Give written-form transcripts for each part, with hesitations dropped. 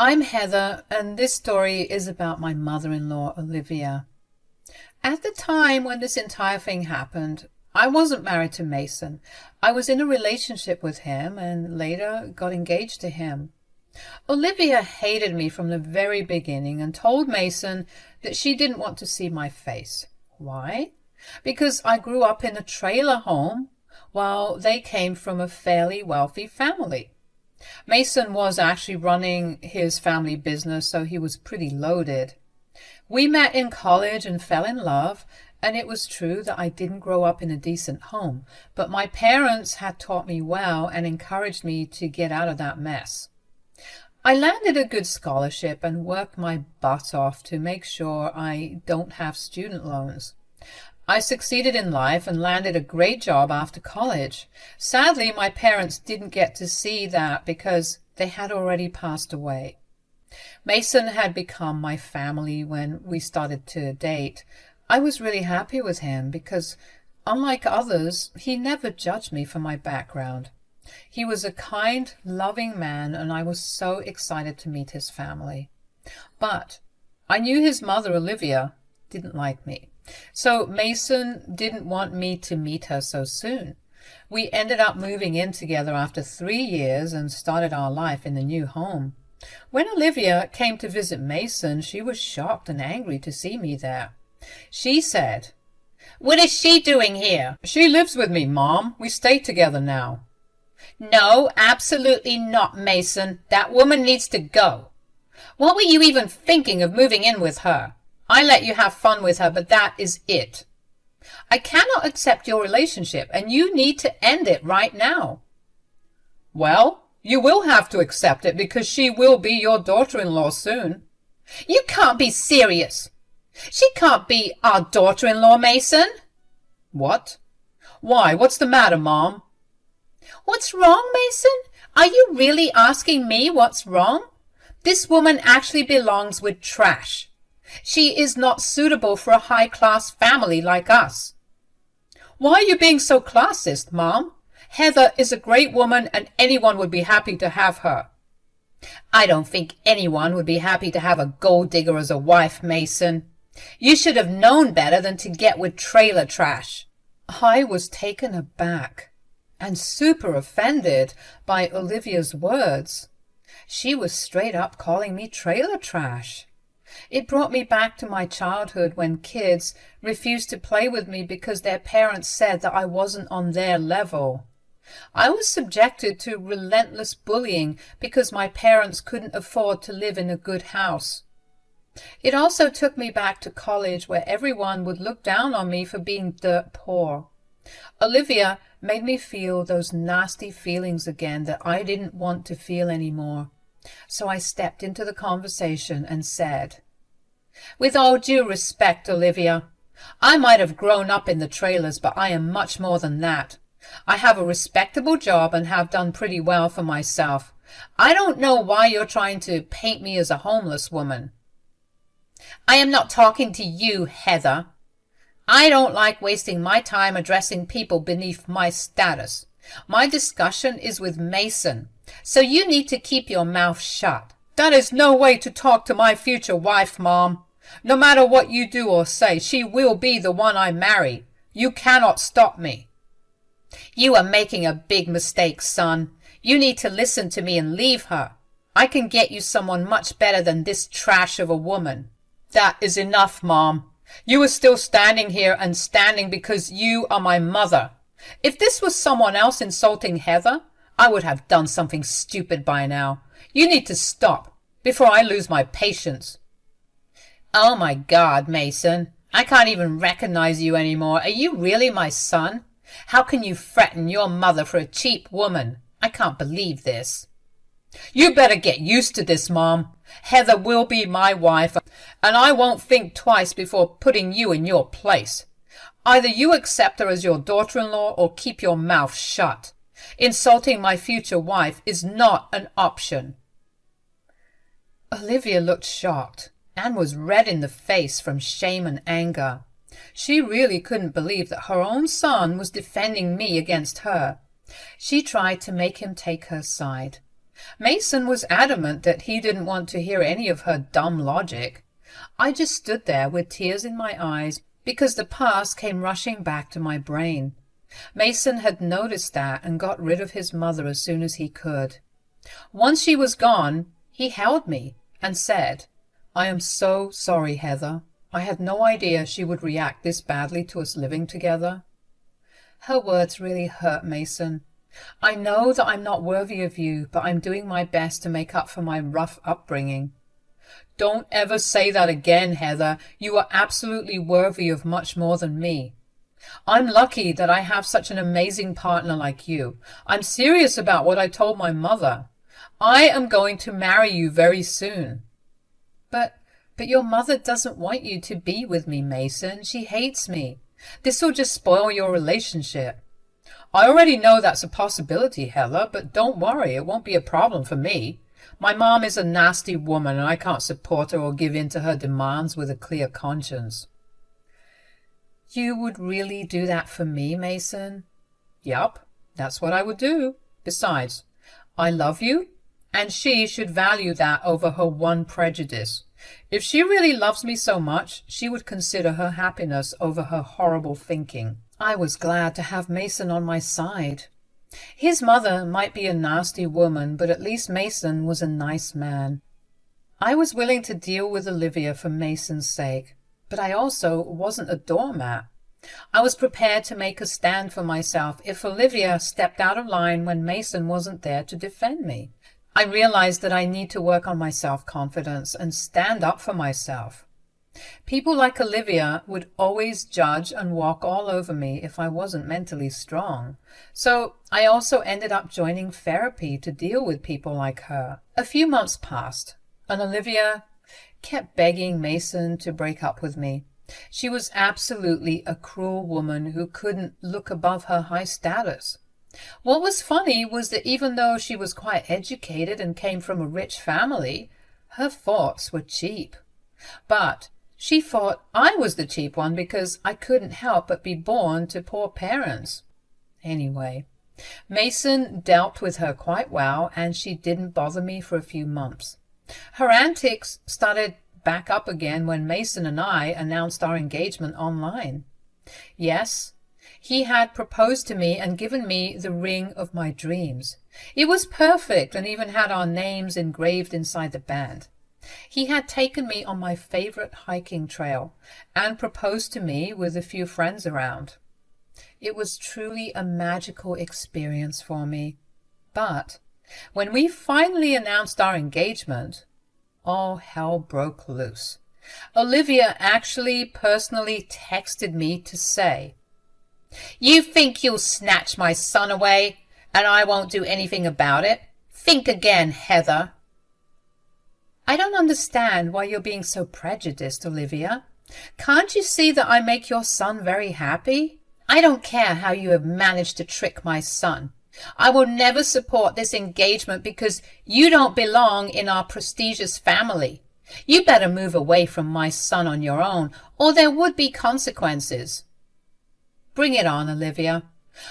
I'm Heather, and this story is about my mother-in-law, Olivia. At the time when this entire thing happened, I wasn't married to Mason. I was in a relationship with him and later got engaged to him. Olivia hated me from the very beginning and told Mason that she didn't want to see my face. Why? Because I grew up in a trailer home while they came from a fairly wealthy family. Mason was actually running his family business, so he was pretty loaded. We met in college and fell in love, and it was true that I didn't grow up in a decent home, but my parents had taught me well and encouraged me to get out of that mess. I landed a good scholarship and worked my butt off to make sure I don't have student loans. I succeeded in life and landed a great job after college. Sadly, my parents didn't get to see that because they had already passed away. Mason had become my family when we started to date. I was really happy with him because, unlike others, he never judged me for my background. He was a kind, loving man, and I was so excited to meet his family. But I knew his mother, Olivia, didn't like me. So Mason didn't want me to meet her so soon. We ended up moving in together after 3 years and started our life in the new home. When Olivia came to visit Mason, she was shocked and angry to see me there. She said, "What is she doing here?" "She lives with me, Mom. We stay together now." "No, absolutely not, Mason. That woman needs to go. What were you even thinking of moving in with her? I let you have fun with her, but that is it. I cannot accept your relationship, and you need to end it right now." "Well, you will have to accept it because she will be your daughter-in-law soon." "You can't be serious. She can't be our daughter-in-law, Mason." "What? Why, what's the matter, Mom?" "What's wrong, Mason? Are you really asking me what's wrong? This woman actually belongs with trash. She is not suitable for a high-class family like us." "Why are you being so classist, Mom? Heather is a great woman and anyone would be happy to have her." "I don't think anyone would be happy to have a gold digger as a wife, Mason. You should have known better than to get with trailer trash." I was taken aback and super offended by Olivia's words. She was straight up calling me trailer trash. It brought me back to my childhood when kids refused to play with me because their parents said that I wasn't on their level. I was subjected to relentless bullying because my parents couldn't afford to live in a good house. It also took me back to college where everyone would look down on me for being dirt poor. Olivia made me feel those nasty feelings again that I didn't want to feel anymore. So I stepped into the conversation and said, "With all due respect, Olivia, I might have grown up in the trailers, but I am much more than that. I have a respectable job and have done pretty well for myself. I don't know why you're trying to paint me as a homeless woman." "I am not talking to you, Heather. I don't like wasting my time addressing people beneath my status. My discussion is with Mason, so you need to keep your mouth shut." "That is no way to talk to my future wife, Mom. No matter what you do or say, she will be the one I marry. You cannot stop me." "You are making a big mistake, son. You need to listen to me and leave her. I can get you someone much better than this trash of a woman." "That is enough, Mom. You are still standing here and standing because you are my mother. If this was someone else insulting Heather, I would have done something stupid by now. You need to stop before I lose my patience." "Oh my God, Mason. I can't even recognize you anymore. Are you really my son? How can you threaten your mother for a cheap woman? I can't believe this." "You better get used to this, Mom. Heather will be my wife, and I won't think twice before putting you in your place. Either you accept her as your daughter-in-law or keep your mouth shut. Insulting my future wife is not an option." Olivia looked shocked and was red in the face from shame and anger. She really couldn't believe that her own son was defending me against her. She tried to make him take her side. Mason was adamant that he didn't want to hear any of her dumb logic. I just stood there with tears in my eyes because the past came rushing back to my brain. Mason had noticed that and got rid of his mother as soon as he could. Once she was gone, he held me and said, "I am so sorry, Heather. I had no idea she would react this badly to us living together." Her words really hurt Mason. I know that I'm not worthy of you, but I'm doing my best to make up for my rough upbringing. Don't ever say that again, Heather. You are absolutely worthy of much more than me. I'm lucky that I have such an amazing partner like you. I'm serious about what I told my mother. I am going to marry you very soon. But your mother doesn't want you to be with me, Mason. She hates me. This will just spoil your relationship. I already know that's a possibility, Heather, but don't worry, it won't be a problem for me. My mom is a nasty woman and I can't support her or give in to her demands with a clear conscience. You would really do that for me, Mason? Yup, that's what I would do. Besides, I love you, and she should value that over her one prejudice. If she really loves me so much, she would consider her happiness over her horrible thinking. I was glad to have Mason on my side. His mother might be a nasty woman, but at least Mason was a nice man. I was willing to deal with Olivia for Mason's sake, but I also wasn't a doormat. I was prepared to make a stand for myself if Olivia stepped out of line when Mason wasn't there to defend me. I realized that I need to work on my self-confidence and stand up for myself. People like Olivia would always judge and walk all over me if I wasn't mentally strong. So I also ended up joining therapy to deal with people like her. A few months passed, and Olivia kept begging Mason to break up with me. She was absolutely a cruel woman who couldn't look above her high status. What was funny was that even though she was quite educated and came from a rich family, her thoughts were cheap. But she thought I was the cheap one because I couldn't help but be born to poor parents. Anyway, Mason dealt with her quite well, and she didn't bother me for a few months. Her antics started back up again when Mason and I announced our engagement online. Yes, he had proposed to me and given me the ring of my dreams. It was perfect and even had our names engraved inside the band. He had taken me on my favorite hiking trail and proposed to me with a few friends around. It was truly a magical experience for me. But when we finally announced our engagement, all hell broke loose. Olivia actually personally texted me to say, "You think you'll snatch my son away, and I won't do anything about it? Think again, Heather." I don't understand why you're being so prejudiced, Olivia. Can't you see that I make your son very happy? I don't care how you have managed to trick my son. I will never support this engagement because you don't belong in our prestigious family. You better move away from my son on your own, or there would be consequences. Bring it on, Olivia.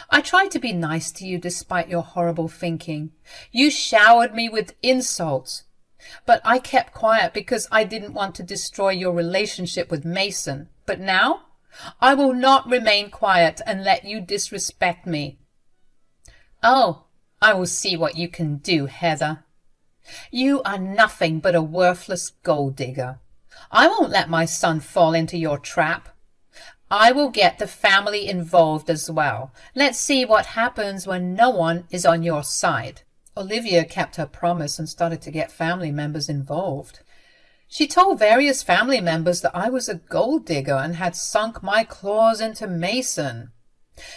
I tried to be nice to you despite your horrible thinking. You showered me with insults. But I kept quiet because I didn't want to destroy your relationship with Mason. But now, I will not remain quiet and let you disrespect me. Oh, I will see what you can do, Heather. You are nothing but a worthless gold digger. I won't let my son fall into your trap. I will get the family involved as well. Let's see what happens when no one is on your side. Olivia kept her promise and started to get family members involved. She told various family members that I was a gold digger and had sunk my claws into Mason.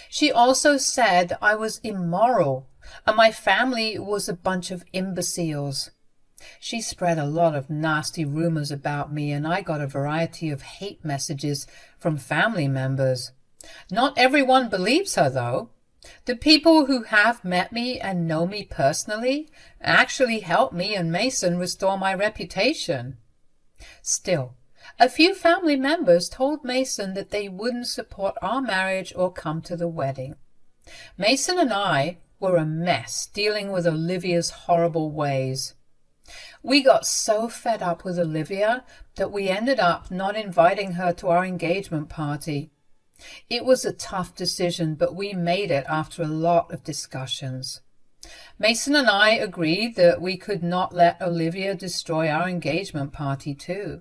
She also said I was immoral and my family was a bunch of imbeciles. She spread a lot of nasty rumors about me, and I got a variety of hate messages from family members. Not everyone believes her, though. The people who have met me and know me personally actually helped me and Mason restore my reputation. Still, a few family members told Mason that they wouldn't support our marriage or come to the wedding. Mason and I were a mess dealing with Olivia's horrible ways. We got so fed up with Olivia that we ended up not inviting her to our engagement party. It was a tough decision, but we made it after a lot of discussions. Mason and I agreed that we could not let Olivia destroy our engagement party too.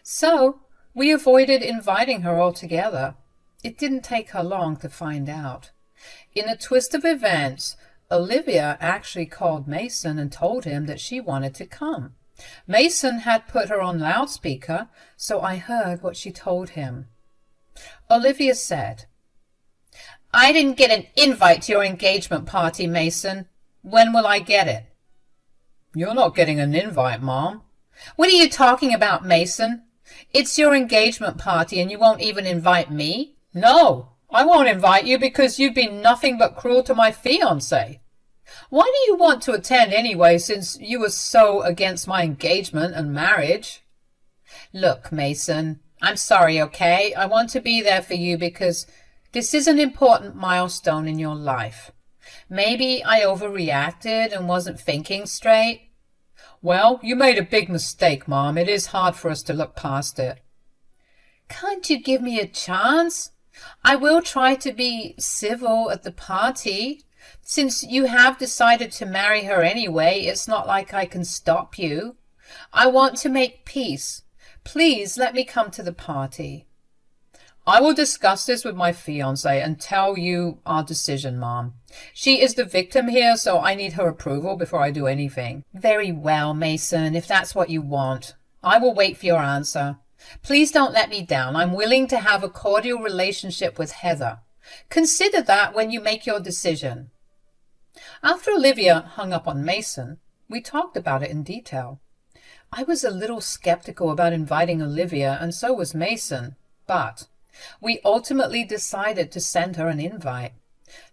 So we avoided inviting her altogether. It didn't take her long to find out. In a twist of events, Olivia actually called Mason and told him that she wanted to come. Mason had put her on loudspeaker, so I heard what she told him. Olivia said, "I didn't get an invite to your engagement party, Mason. When will I get it?" "You're not getting an invite, Mom." "What are you talking about, Mason? It's your engagement party and you won't even invite me?" "No, I won't invite you because you've been nothing but cruel to my fiancé." "Why do you want to attend anyway, since you were so against my engagement and marriage?" "Look, Mason, I'm sorry, okay? I want to be there for you because this is an important milestone in your life. Maybe I overreacted and wasn't thinking straight." "Well, you made a big mistake, Mom. It is hard for us to look past it." "Can't you give me a chance? I will try to be civil at the party. Since you have decided to marry her anyway, it's not like I can stop you. I want to make peace. Please let me come to the party." "I will discuss this with my fiancé and tell you our decision, Mom. She is the victim here, so I need her approval before I do anything." "Very well, Mason, if that's what you want. I will wait for your answer. Please don't let me down. I'm willing to have a cordial relationship with Heather. Consider that when you make your decision." After Olivia hung up on Mason, we talked about it in detail. I was a little skeptical about inviting Olivia, and so was Mason, but we ultimately decided to send her an invite.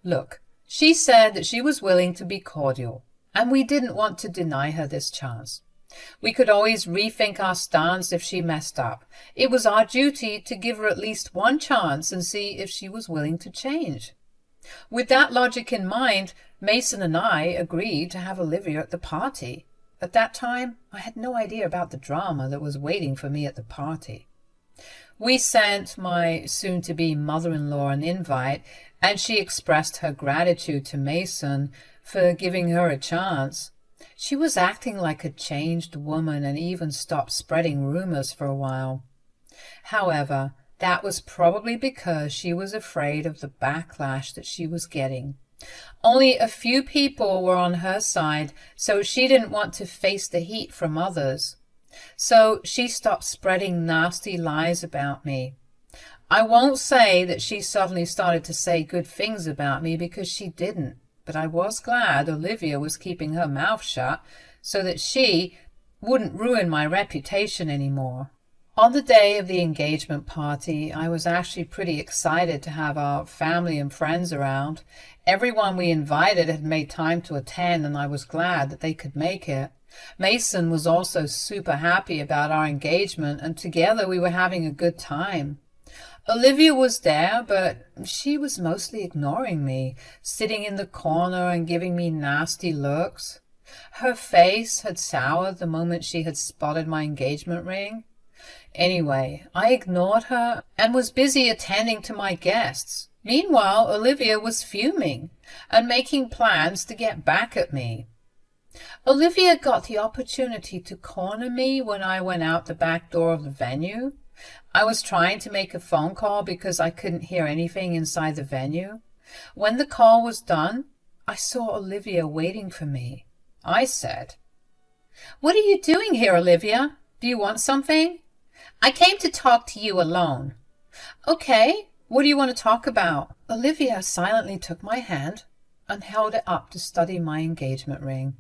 Look, she said that she was willing to be cordial, and we didn't want to deny her this chance. We could always rethink our stance if she messed up. It was our duty to give her at least one chance and see if she was willing to change. With that logic in mind, Mason and I agreed to have Olivia at the party. At that time, I had no idea about the drama that was waiting for me at the party. We sent my soon-to-be mother-in-law an invite, and she expressed her gratitude to Mason for giving her a chance. She was acting like a changed woman and even stopped spreading rumors for a while. However, that was probably because she was afraid of the backlash that she was getting. Only a few people were on her side, so she didn't want to face the heat from others. So she stopped spreading nasty lies about me. I won't say that she suddenly started to say good things about me, because she didn't, but I was glad Olivia was keeping her mouth shut so that she wouldn't ruin my reputation anymore. On the day of the engagement party, I was actually pretty excited to have our family and friends around. Everyone we invited had made time to attend, and I was glad that they could make it. Mason was also super happy about our engagement, and together we were having a good time. Olivia was there, but she was mostly ignoring me, sitting in the corner and giving me nasty looks. Her face had soured the moment she had spotted my engagement ring. Anyway, I ignored her and was busy attending to my guests. Meanwhile, Olivia was fuming and making plans to get back at me. Olivia got the opportunity to corner me when I went out the back door of the venue. I was trying to make a phone call because I couldn't hear anything inside the venue. When the call was done, I saw Olivia waiting for me. I said, "What are you doing here, Olivia? Do you want something?" "I came to talk to you alone." "Okay, what do you want to talk about?" Olivia silently took my hand and held it up to study my engagement ring.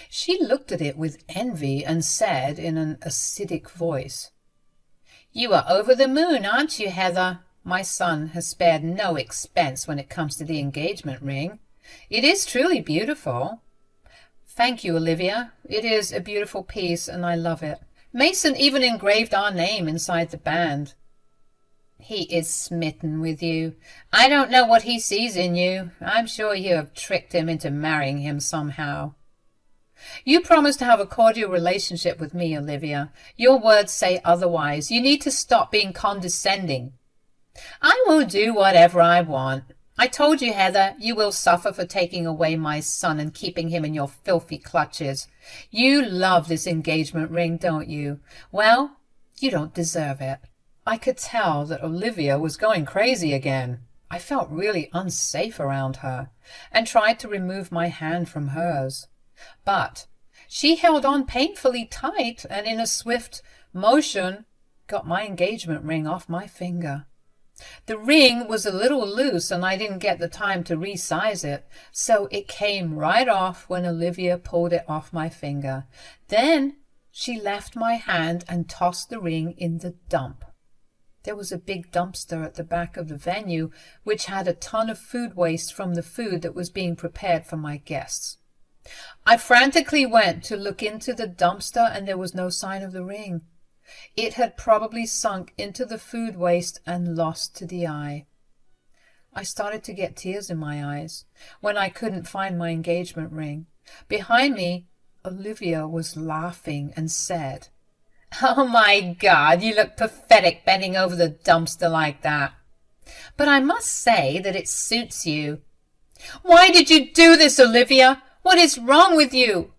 She looked at it with envy and said in an acidic voice, "You are over the moon, aren't you, Heather? My son has spared no expense when it comes to the engagement ring. It is truly beautiful." "Thank you, Olivia. It is a beautiful piece and I love it. Mason even engraved our name inside the band." He is smitten with you. I don't know what he sees in you. I'm sure you have tricked him into marrying him somehow. You promised to have a cordial relationship with me, Olivia. Your words say otherwise. You need to stop being condescending. I will do whatever I want. I told you, Heather, you will suffer for taking away my son and keeping him in your filthy clutches. You love this engagement ring, don't you? Well, you don't deserve it. I could tell that Olivia was going crazy again. I felt really unsafe around her and tried to remove my hand from hers. But she held on painfully tight and in a swift motion got my engagement ring off my finger. The ring was a little loose and I didn't get the time to resize it, so it came right off when Olivia pulled it off my finger. Then she left my hand and tossed the ring in the dump. There was a big dumpster at the back of the venue which had a ton of food waste from the food that was being prepared for my guests. I frantically went to look into the dumpster and there was no sign of the ring. It had probably sunk into the food waste and lost to the eye. I started to get tears in my eyes when I couldn't find my engagement ring. Behind me, Olivia was laughing and said, "Oh my God, you look pathetic bending over the dumpster like that. But I must say that it suits you." "Why did you do this, Olivia? What is wrong with you?"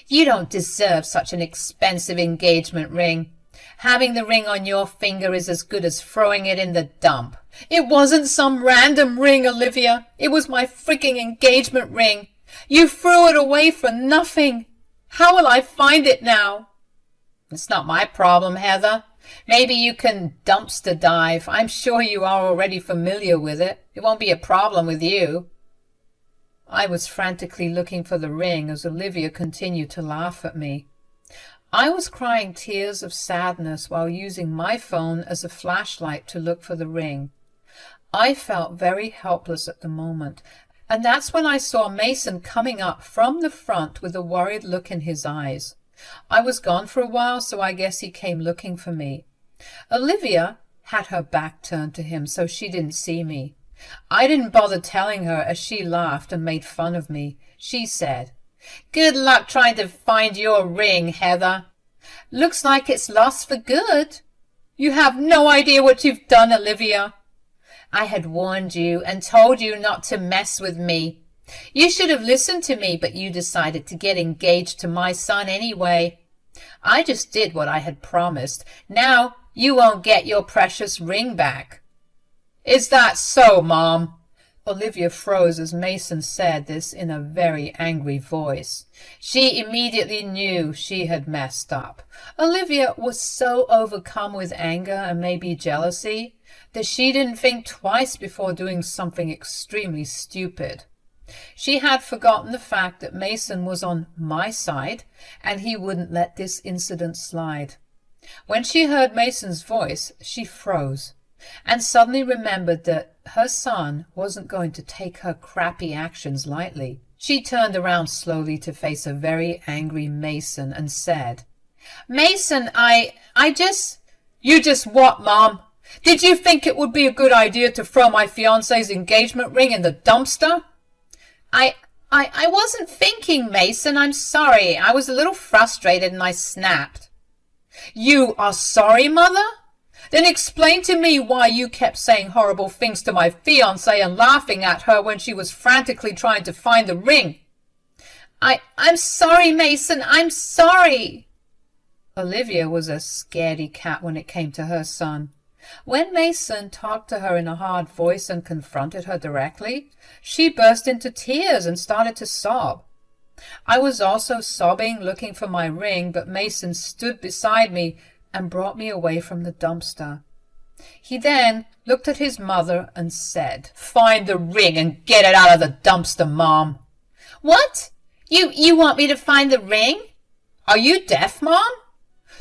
"You don't deserve such an expensive engagement ring. Having the ring on your finger is as good as throwing it in the dump." "It wasn't some random ring, Olivia. It was my freaking engagement ring. You threw it away for nothing. How will I find it now?" "It's not my problem, Heather. Maybe you can dumpster dive. I'm sure you are already familiar with it. It won't be a problem with you." I was frantically looking for the ring as Olivia continued to laugh at me. I was crying tears of sadness while using my phone as a flashlight to look for the ring. I felt very helpless at the moment, and that's when I saw Mason coming up from the front with a worried look in his eyes. I was gone for a while, so I guess he came looking for me. Olivia had her back turned to him, so she didn't see me. I didn't bother telling her as she laughed and made fun of me. She said, "Good luck trying to find your ring, Heather. Looks like it's lost for good." "You have no idea what you've done, Olivia." "I had warned you and told you not to mess with me. You should have listened to me, but you decided to get engaged to my son anyway. I just did what I had promised. Now you won't get your precious ring back." "Is that so, Mom?" Olivia froze as Mason said this in a very angry voice. She immediately knew she had messed up. Olivia was so overcome with anger and maybe jealousy that she didn't think twice before doing something extremely stupid. She had forgotten the fact that Mason was on my side and he wouldn't let this incident slide. When she heard Mason's voice, she froze and suddenly remembered that her son wasn't going to take her crappy actions lightly. She turned around slowly to face a very angry Mason and said, "Mason, You just what, Mom? Did you think it would be a good idea to throw my fiancé's engagement ring in the dumpster?" I wasn't thinking, Mason. I'm sorry. I was a little frustrated and I snapped." "You are sorry, Mother? Then explain to me why you kept saying horrible things to my fiancé and laughing at her when she was frantically trying to find the ring." I'm sorry, Mason. I'm sorry." Olivia was a scaredy cat when it came to her son. When Mason talked to her in a hard voice and confronted her directly, she burst into tears and started to sob. I was also sobbing, looking for my ring, but Mason stood beside me and brought me away from the dumpster. He then looked at his mother and said, "Find the ring and get it out of the dumpster, Mom." "What? You want me to find the ring?" "Are you deaf, Mom?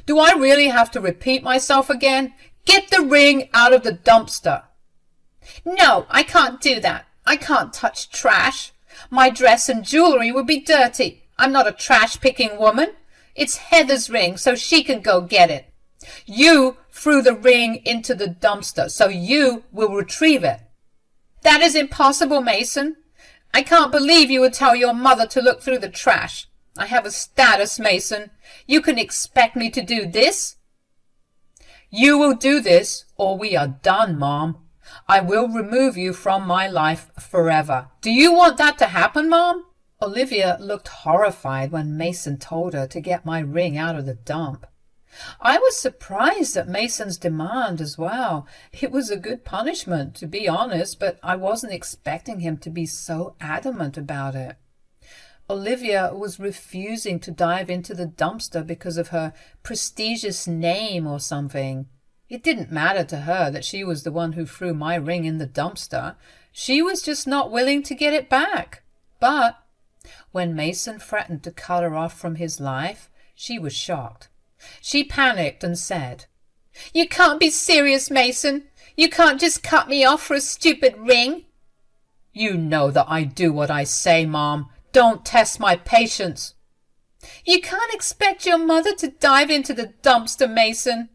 Do I really have to repeat myself again? Get the ring out of the dumpster." "No, I can't do that. I can't touch trash. My dress and jewelry would be dirty. I'm not a trash-picking woman. It's Heather's ring, so she can go get it." "You threw the ring into the dumpster, so you will retrieve it." "That is impossible, Mason. I can't believe you would tell your mother to look through the trash. I have a status, Mason. You can expect me to do this?" "You will do this, or we are done, Mom. I will remove you from my life forever. Do you want that to happen, Mom?" Olivia looked horrified when Mason told her to get my ring out of the dump. I was surprised at Mason's demand as well. It was a good punishment, to be honest, but I wasn't expecting him to be so adamant about it. Olivia was refusing to dive into the dumpster because of her prestigious name or something. It didn't matter to her that she was the one who threw my ring in the dumpster. She was just not willing to get it back. But when Mason threatened to cut her off from his life, she was shocked. She panicked and said, "You can't be serious, Mason. You can't just cut me off for a stupid ring." "You know that I do what I say, Mom. Don't test my patience." "You can't expect your mother to dive into the dumpster, Mason."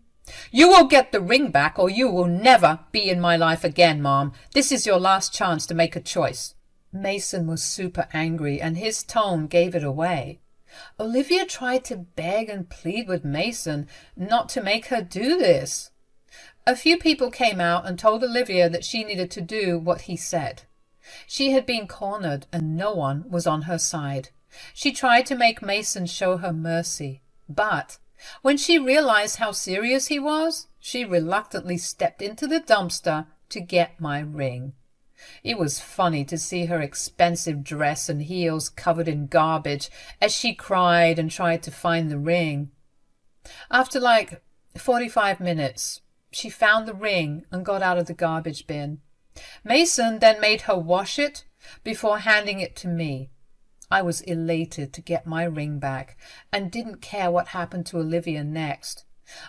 "You will get the ring back, or you will never be in my life again, Mom. This is your last chance to make a choice." Mason was super angry, and his tone gave it away. Olivia tried to beg and plead with Mason not to make her do this. A few people came out and told Olivia that she needed to do what he said. She had been cornered and no one was on her side. She tried to make Mason show her mercy, but when she realized how serious he was, she reluctantly stepped into the dumpster to get my ring. It was funny to see her expensive dress and heels covered in garbage as she cried and tried to find the ring. After 45 minutes, she found the ring and got out of the garbage bin. Mason then made her wash it before handing it to me. I was elated to get my ring back and didn't care what happened to Olivia next.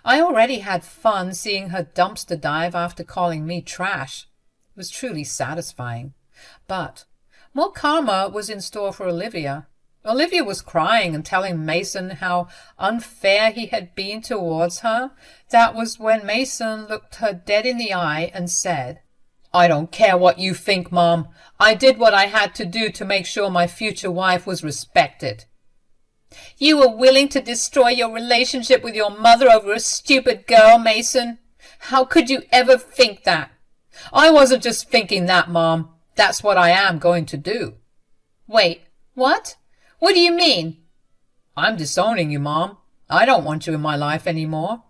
I already had fun seeing her dumpster dive after calling me trash. It was truly satisfying. But more karma was in store for Olivia. Olivia was crying and telling Mason how unfair he had been towards her. That was when Mason looked her dead in the eye and said, "I don't care what you think, Mom. I did what I had to do to make sure my future wife was respected." "You were willing to destroy your relationship with your mother over a stupid girl, Mason. How could you ever think that?" "I wasn't just thinking that, Mom. That's what I am going to do." "Wait, what? What do you mean?" "I'm disowning you, Mom. I don't want you in my life anymore."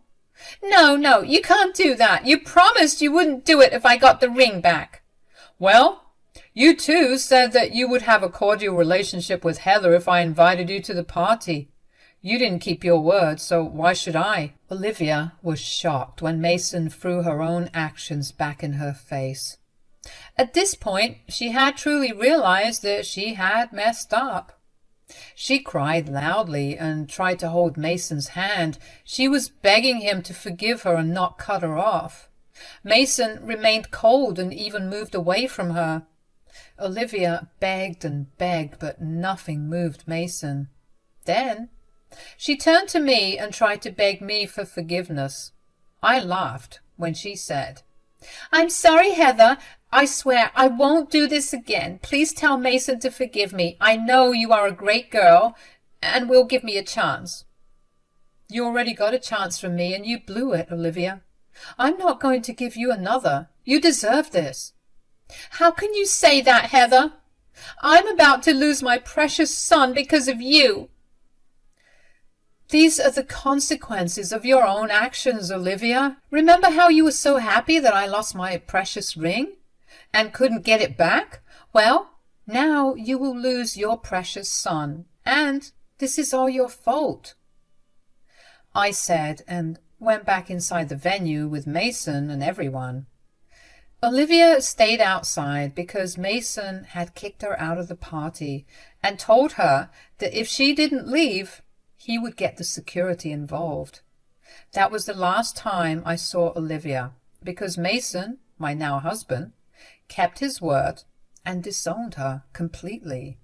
No, you can't do that. You promised you wouldn't do it if I got the ring back." "Well, you too said that you would have a cordial relationship with Heather if I invited you to the party. You didn't keep your word, so why should I?" Olivia was shocked when Mason threw her own actions back in her face. At this point, she had truly realized that she had messed up. She cried loudly and tried to hold Mason's hand. She was begging him to forgive her and not cut her off. Mason remained cold and even moved away from her. Olivia begged and begged, but nothing moved Mason. Then she turned to me and tried to beg me for forgiveness. I laughed when she said, "I'm sorry, Heather. I swear I won't do this again. Please tell Mason to forgive me. I know you are a great girl and will give me a chance." "You already got a chance from me and you blew it, Olivia. I'm not going to give you another. You deserve this." "How can you say that, Heather? I'm about to lose my precious son because of you." "These are the consequences of your own actions, Olivia. Remember how you were so happy that I lost my precious ring and couldn't get it back? Well, now you will lose your precious son, and this is all your fault," I said, and went back inside the venue with Mason and everyone. Olivia stayed outside because Mason had kicked her out of the party and told her that if she didn't leave, he would get the security involved. That was the last time I saw Olivia, because Mason, my now husband, kept his word and disowned her completely.